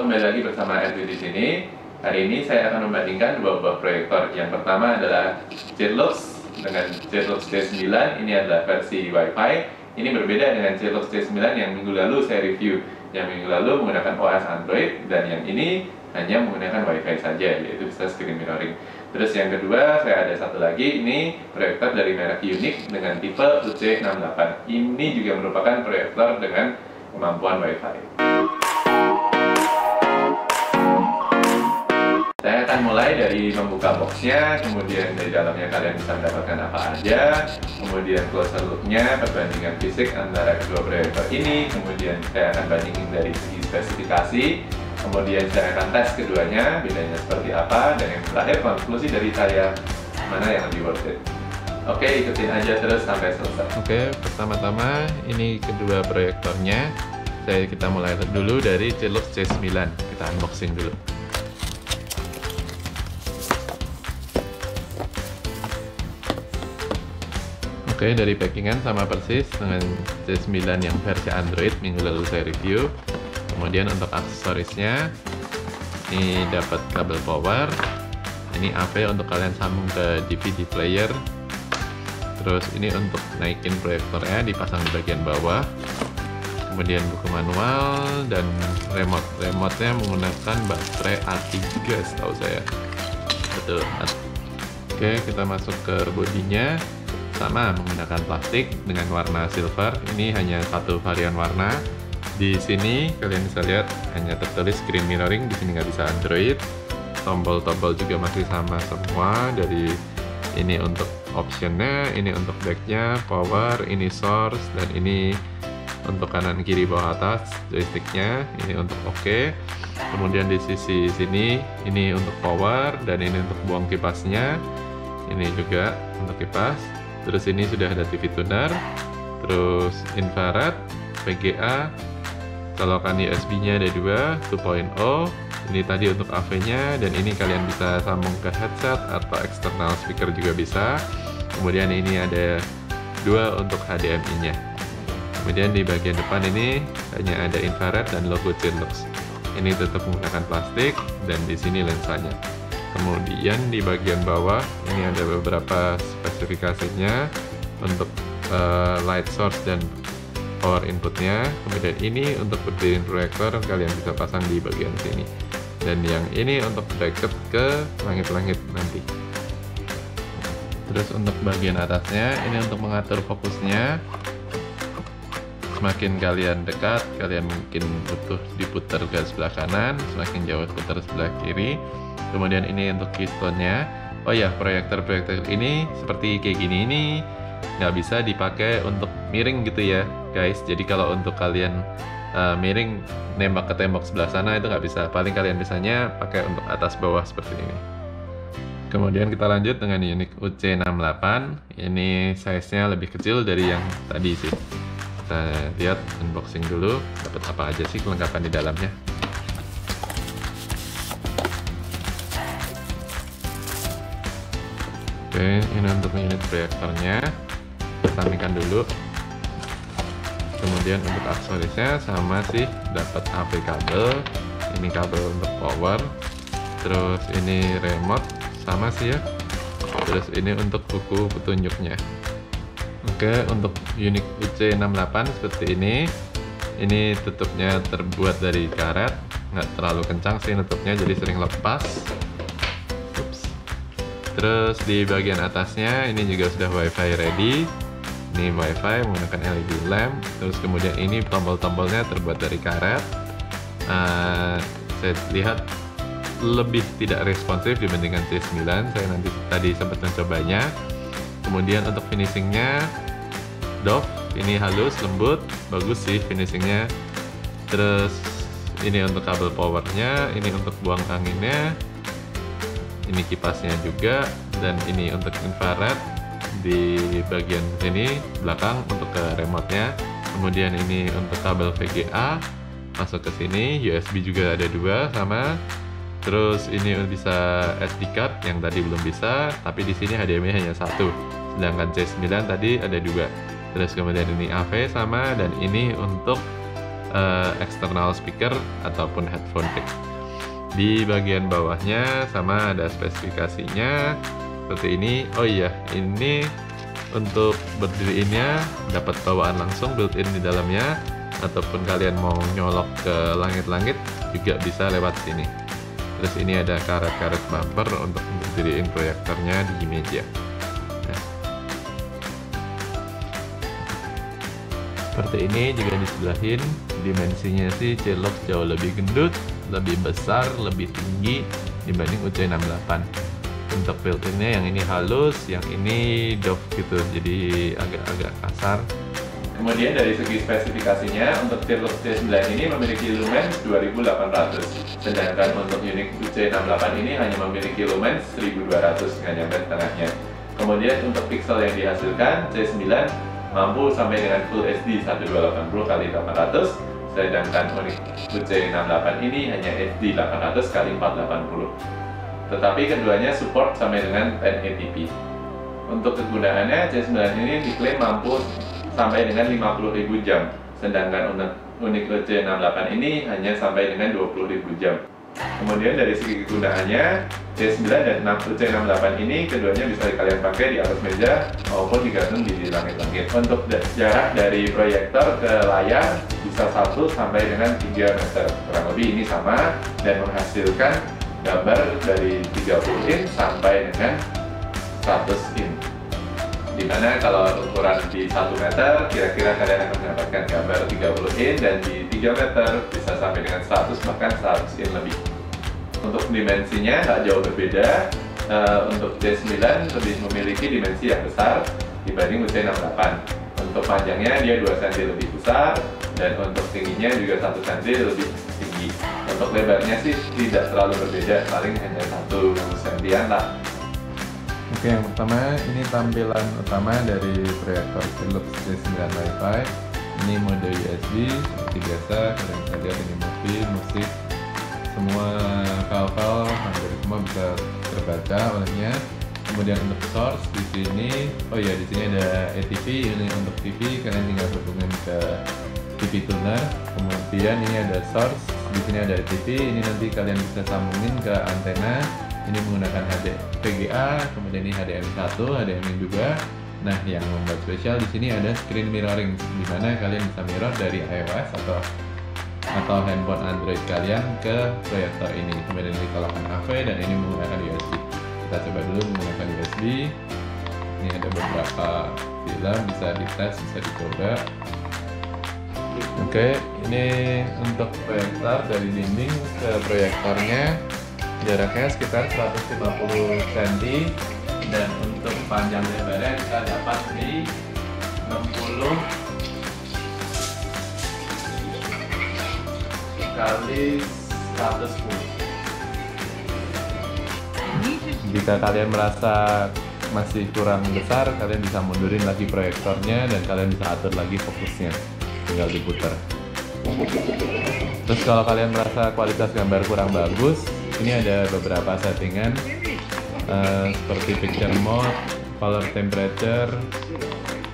kembali lagi bersama Edwin di sini. Hari ini saya akan membandingkan dua buah proyektor. Yang pertama adalah Jetlux dengan Jetlux J9. Ini adalah versi Wi-Fi. Ini berbeda dengan Jetlux J9 yang minggu lalu saya review. Yang minggu lalu menggunakan OS Android, dan yang ini hanya menggunakan Wi-Fi saja, yaitu bisa screen mirroring. Terus yang kedua, saya ada satu lagi, ini proyektor dari merek Unique dengan tipe UC68. Ini juga merupakan proyektor dengan kemampuan Wi-Fi. Saya akan mulai dari membuka boxnya, kemudian dari dalamnya kalian bisa mendapatkan apa aja, kemudian closer look-nya, perbandingan fisik antara kedua proyektor ini, kemudian saya akan bandingin dari segi spesifikasi, kemudian saya akan tes keduanya, bedanya seperti apa, dan yang terakhir konklusi dari saya, mana yang lebih worth it. Oke, ikutin aja terus sampai selesai. Oke, pertama-tama ini kedua proyektornya. Kita mulai dulu dari Jetlux J9, kita unboxing dulu. Oke, dari packingan sama persis dengan J9 yang versi Android minggu lalu saya review. Kemudian untuk aksesorisnya, ini dapat kabel power, ini AV untuk kalian sambung ke DVD player. Terus ini untuk naikin proyektornya, dipasang di bagian bawah. Kemudian buku manual dan remote-nya menggunakan baterai A3 setahu saya. Betul. Oke, kita masuk ke bodinya. Sama menggunakan plastik dengan warna silver. Ini hanya satu varian warna. Di sini kalian bisa lihat hanya tertulis screen mirroring. Di sini nggak bisa Android. Tombol-tombol juga masih sama semua. Dari ini untuk optionnya, ini untuk backnya, power, ini source, dan ini untuk kanan kiri bawah atas joysticknya. Ini untuk OK. Kemudian di sisi sini ini untuk power, dan ini untuk buang kipasnya. Ini juga untuk kipas. Terus ini sudah ada TV tuner, terus infrared, VGA, colokan USB-nya ada dua, 2.0. Ini tadi untuk AV-nya, dan ini kalian bisa sambung ke headset atau external speaker juga bisa. Kemudian ini ada dua untuk HDMI-nya. Kemudian di bagian depan ini hanya ada infrared dan logo Jetlux. Ini tetap menggunakan plastik, dan di sini lensanya. Kemudian di bagian bawah ini ada beberapa spesifikasinya untuk light source dan power inputnya. Kemudian ini untuk berdiriin proyektor, kalian bisa pasang di bagian sini. Dan yang ini untuk bracket ke langit-langit nanti. Terus untuk bagian atasnya ini untuk mengatur fokusnya. Semakin kalian dekat, kalian mungkin butuh diputar ke sebelah kanan, semakin jauh putar sebelah kiri. Kemudian ini untuk keystone-nya. Oh ya, proyektor-proyektor ini seperti kayak gini ini nggak bisa dipakai untuk miring gitu ya guys. Jadi kalau untuk kalian miring nembak ke tembok sebelah sana itu nggak bisa. Paling kalian bisanya pakai untuk atas bawah seperti ini. Kemudian kita lanjut dengan Unique UC68. Ini size-nya lebih kecil dari yang tadi sih. Kita lihat unboxing dulu, dapat apa aja sih kelengkapan di dalamnya. Oke, ini untuk unit proyektornya, kita sampingkan dulu. Kemudian untuk aksesorisnya sama sih, dapat AV kabel, ini kabel untuk power, terus ini remote sama sih ya, terus ini untuk buku petunjuknya. Oke, untuk Unique UC68 seperti ini tutupnya terbuat dari karet, nggak terlalu kencang sih tutupnya, jadi sering lepas. Terus di bagian atasnya ini juga sudah Wi-Fi ready. Ini Wi-Fi menggunakan LED lamp. Terus kemudian ini tombol-tombolnya terbuat dari karet. Saya lihat lebih tidak responsif dibandingkan C9. Saya tadi sempat mencobanya. Kemudian untuk finishingnya doff, ini halus, lembut, bagus sih finishingnya. Terus ini untuk kabel powernya, ini untuk buang anginnya. Ini kipasnya juga, dan ini untuk infrared di bagian sini belakang untuk ke remote-nya. Kemudian ini untuk kabel VGA masuk ke sini, USB juga ada dua sama. Terus ini bisa SD card yang tadi belum bisa, tapi di sini HDMI hanya satu. Sedangkan C9 tadi ada dua. Terus kemudian ini AV sama, dan ini untuk external speaker ataupun headphone jack. Di bagian bawahnya sama ada spesifikasinya seperti ini. Oh iya, ini untuk berdiriinnya dapat bawaan langsung built-in di dalamnya, ataupun kalian mau nyolok ke langit-langit juga bisa lewat sini. Terus ini ada karet-karet bumper untuk berdiriin proyektornya di meja. Nah, seperti ini juga disebelahin. Dimensinya sih Celox jauh lebih gendut, lebih besar, lebih tinggi dibanding UC68. Untuk built-innya yang ini halus, yang ini doff gitu, jadi agak-agak kasar. Kemudian dari segi spesifikasinya, untuk Celox C9 ini memiliki lumens 2800, sedangkan untuk unit UC68 ini hanya memiliki lumens 1200, nggak nyampe setengahnya. Kemudian untuk pixel yang dihasilkan, C9 mampu sampai dengan Full HD 1280x800, sedangkan unit UC68 ini hanya HD 800x480. Tetapi keduanya support sampai dengan 1080p. Untuk kegunaannya, C9 ini diklaim mampu sampai dengan 50.000 jam, sedangkan unit UC68 ini hanya sampai dengan 20.000 jam. Kemudian dari segi kegunaannya, C9 dan UC68 ini keduanya bisa kalian pakai di atas meja maupun digantung di langit-langit. Untuk jarak dari proyektor ke layar bisa 1 sampai dengan 3 meter, kurang lebih ini sama, dan menghasilkan gambar dari 30 in sampai dengan 100 in. Dimana kalau ukuran di 1 meter, kira-kira kalian akan mendapatkan gambar 30 in, dan di 3 meter bisa sampai dengan 100, bahkan 100 in lebih. Untuk dimensinya nggak jauh berbeda. Untuk C9 lebih memiliki dimensi yang besar dibanding UC68. Untuk panjangnya dia 2 cm lebih besar, dan untuk tingginya juga 1 cm lebih tinggi. Untuk lebarnya sih tidak terlalu berbeda, paling hanya 1 cm lah. Oke, yang pertama ini tampilan utama dari proyektor Celox C9 Wi-Fi. Ini mode USB seperti biasa, kalian bisa lihat ini movie, musik, semua file-file hampir semua bisa terbaca olehnya. Kemudian untuk source di sini, oh ya di sini ada ATV, ini untuk TV, kalian tinggal hubungin ke TV tuner. Kemudian ini ada source, di sini ada ATV, ini nanti kalian bisa sambungin ke antena. Ini menggunakan VGA, kemudian ini HDMI 1, HDMI juga. Nah, yang membuat spesial di sini ada screen mirroring, di mana kalian bisa mirror dari iOS atau handphone Android kalian ke proyektor ini. Kemudian ini colokkan AV, dan ini menggunakan USB. Kita coba dulu menggunakan USB. Ini ada beberapa film, bisa dites, bisa dicoba. Oke, ini untuk proyektor dari dinding ke proyektornya jaraknya sekitar 150 cm, dan untuk panjang lebarnya kita dapat di 60 kali 110. Jika kalian merasa masih kurang besar, kalian bisa mundurin lagi proyektornya, dan kalian bisa atur lagi fokusnya, tinggal diputar. Terus kalau kalian merasa kualitas gambar kurang bagus, ini ada beberapa settingan seperti picture mode, color temperature,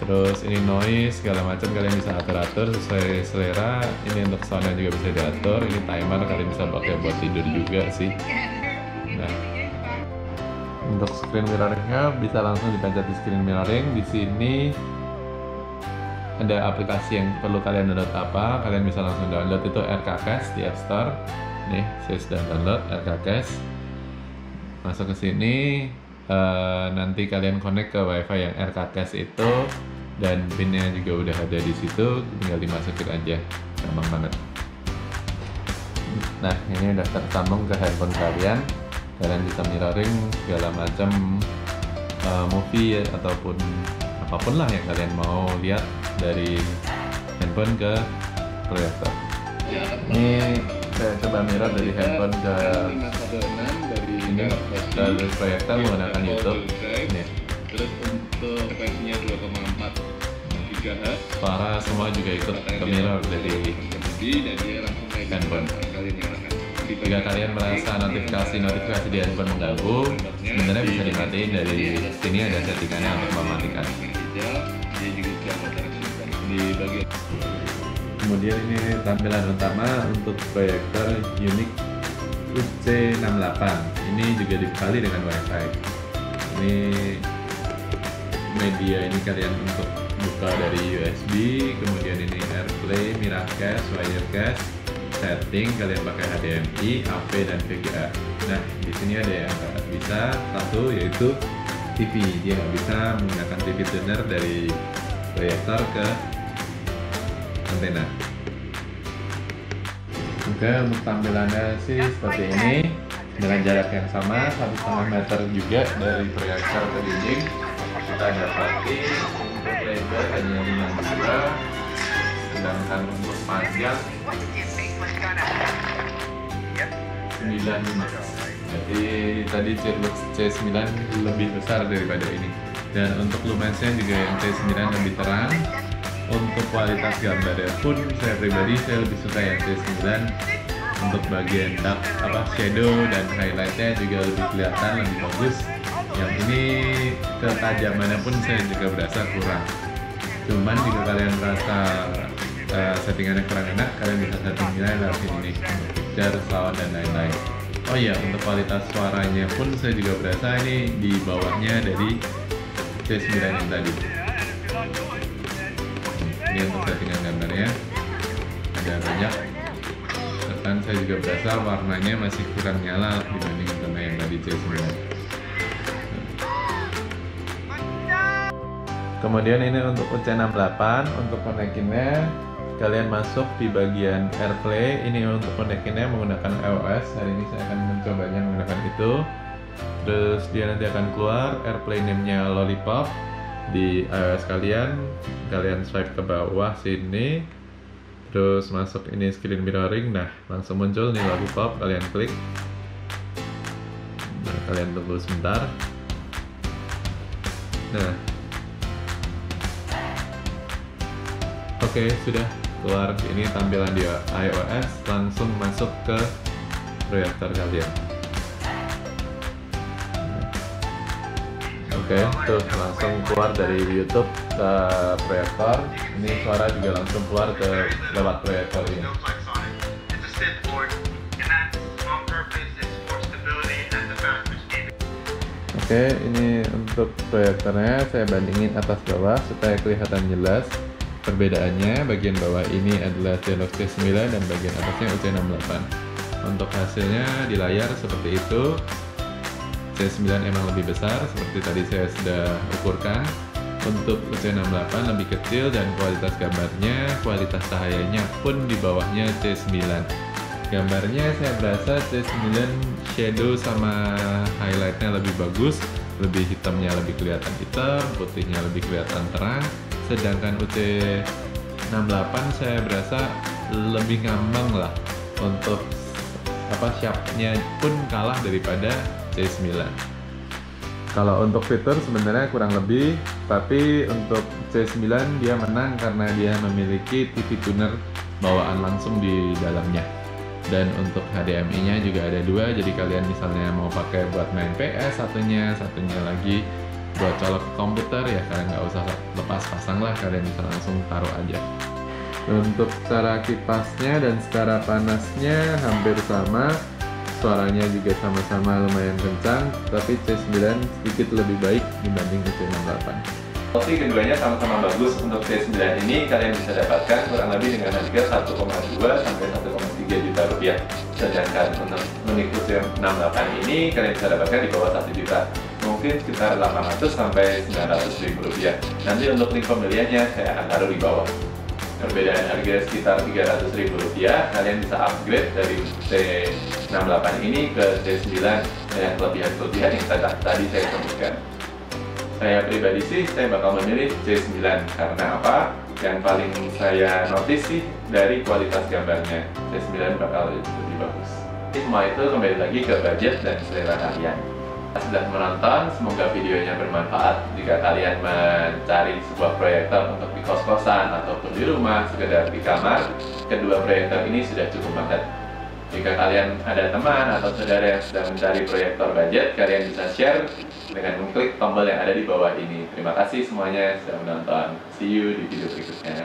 terus ini noise, segala macam kalian bisa atur-atur sesuai selera. Ini untuk soundnya juga bisa diatur. Ini timer, kalian bisa pakai buat tidur juga sih. Nah, untuk screen mirroringnya bisa langsung dipencet di screen mirroring. Di sini ada aplikasi yang perlu kalian download apa, kalian bisa langsung download itu RKCast di App Store. Nih, saya sudah download RKCast. Masuk ke sini, nanti kalian connect ke WiFi yang RKCast itu, dan pinnya juga udah ada di situ, tinggal dimasukin aja, gampang banget. Nah, ini udah tersambung ke handphone kalian. Kalian bisa mirroring segala macam movie ataupun apapun lah yang kalian mau lihat dari handphone ke proyektor. Ini saya coba mirror dari handphone ke ini dari proyektor menggunakan YouTube. Nih. Terus untuk frekuensinya 2,4 GHz. Suara semua juga ikut ke mirror dari handphone. Jika kalian merasa notifikasi di handphone mengganggu, sebenarnya bisa dimatiin. Dari sini ada settingannya untuk mematikan. Kemudian ini tampilan utama untuk proyektor Unix UC68. Ini juga dibekali dengan WiFi. Ini media ini kalian untuk buka dari USB, kemudian ini AirPlay, Miracast, Wirecast, setting kalian pakai HDMI, AP dan VGA. Nah, di sini ada yang nggak bisa, satu yaitu TV. Dia nggak bisa menggunakan TV tuner dari proyektor ke antena. Oke, untuk tampilannya sih seperti ini dengan jarak yang sama 1,5 meter juga dari proyektor ke dinding. Kita dapati untuk lebar hanya 5,2, sedangkan untuk panjang 9,5. Jadi tadi Cirrus C9 lebih besar daripada ini. Dan untuk lumensnya juga yang C9 lebih terang. Untuk kualitas gambarnya pun saya pribadi lebih suka yang C9. Untuk bagian dark shadow dan highlightnya juga lebih kelihatan, lebih bagus. Yang ini ketajamannya pun saya juga berasa kurang. Cuman jika kalian merasa settingannya kurang enak, kalian bisa settingnya lewat ini untuk picture, sound dan lain-lain. Oh iya, untuk kualitas suaranya pun saya juga berasa ini di bawahnya dari C9 yang tadi. Ini untuk settingan gambarnya ada banyak. Dan saya juga berasa warnanya masih kurang nyala dibanding sama yang tadi C9. Kemudian ini untuk UC68, untuk konekinnya kalian masuk di bagian AirPlay. Ini untuk konekinnya menggunakan iOS. Hari ini saya akan mencobanya menggunakan itu. Terus dia nanti akan keluar AirPlay name-nya Lollipop di iOS kalian. Kalian swipe ke bawah sini. Terus masuk ini screen mirroring. Nah, langsung muncul nih Lollipop. Kalian klik. Nah, kalian tunggu sebentar. Nah, oke, sudah keluar. Ini tampilan di iOS, langsung masuk ke proyektor kalian. Oke, tuh langsung keluar dari YouTube ke proyektor. Ini suara juga langsung keluar ke lewat proyektor ini. Oke, ini untuk proyektornya saya bandingin atas bawah supaya kelihatan jelas. Perbedaannya, bagian bawah ini adalah Cirrus C9 dan bagian atasnya UC68. Untuk hasilnya di layar seperti itu. C9 emang lebih besar, seperti tadi saya sudah ukurkan. Untuk UC68 lebih kecil dan kualitas gambarnya, kualitas cahayanya pun di bawahnya C9. Gambarnya saya berasa C9 shadow sama highlightnya lebih bagus, lebih hitamnya lebih kelihatan hitam, putihnya lebih kelihatan terang. Sedangkan UC68 saya berasa lebih ngambang lah, untuk shape-nya pun kalah daripada C9. Kalau untuk fitur sebenarnya kurang lebih, tapi untuk C9 dia menang karena dia memiliki TV tuner bawaan langsung di dalamnya. Dan untuk HDMI-nya juga ada dua, jadi kalian misalnya mau pakai buat main PS satunya lagi buat colok komputer, ya kalian nggak usah lepas pasang lah, kalian bisa langsung taruh aja. Untuk secara kipasnya dan secara panasnya hampir sama, suaranya juga sama-sama lumayan kencang, tapi C9 sedikit lebih baik dibanding UC68. Opsi keduanya sama-sama bagus. Untuk C9 ini kalian bisa dapatkan kurang lebih dengan harga 1,2 sampai 1,3 juta rupiah. Sedangkan untuk unit UC68 ini kalian bisa dapatkan di bawah 1 juta. Mungkin sekitar 800 sampai 900 ribu rupiah. Nanti untuk link pembeliannya saya akan taruh di bawah. Perbedaan harga sekitar 300 ribu rupiah, kalian bisa upgrade dari C68 ini ke C9 dengan kelebihan-kelebihan yang tadi saya sebutkan. Saya pribadi sih, saya bakal memilih C9 karena apa? Yang paling saya notice sih dari kualitas gambarnya, C9 bakal lebih bagus. Semua itu kembali lagi ke budget dan selera kalian. Sudah menonton, semoga videonya bermanfaat. Jika kalian mencari sebuah proyektor untuk di kos-kosan ataupun di rumah, sekedar di kamar, kedua proyektor ini sudah cukup banget. Jika kalian ada teman atau saudara yang sedang mencari proyektor budget, kalian bisa share dengan mengklik tombol yang ada di bawah ini. Terima kasih semuanya sudah menonton. See you di video berikutnya.